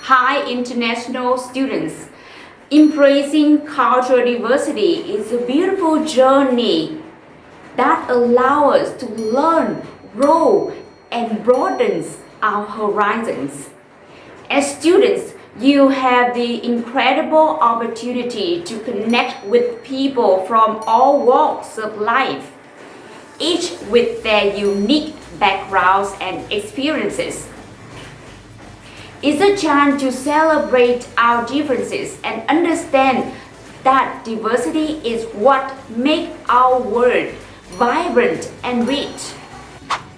Hi, international students. Embracing cultural diversity is a beautiful journey that allows us to learn, grow, and broadens our horizons. As students, you have the incredible opportunity to connect with people from all walks of life, each with their unique backgrounds and experiences. It's a chance to celebrate our differences and understand that diversity is what makes our world vibrant and rich.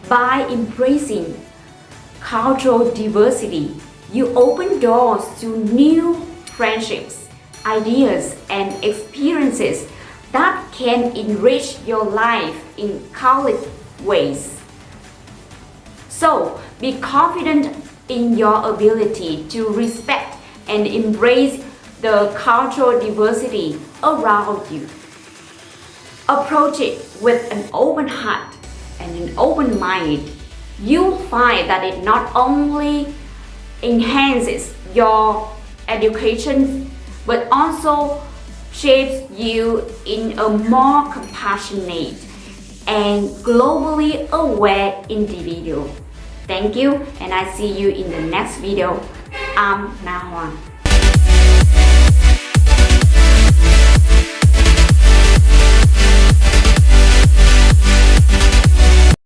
By embracing cultural diversity, you open doors to new friendships, ideas, and experiences that can enrich your life in countless ways. So, be confident in your ability to respect and embrace the cultural diversity around you. Approach it with an open heart and an open mind. You'll find that it not only enhances your education but also shapes you in a more compassionate and globally aware individual. Thank you, and I see you in the next video. I'm Na Hoa.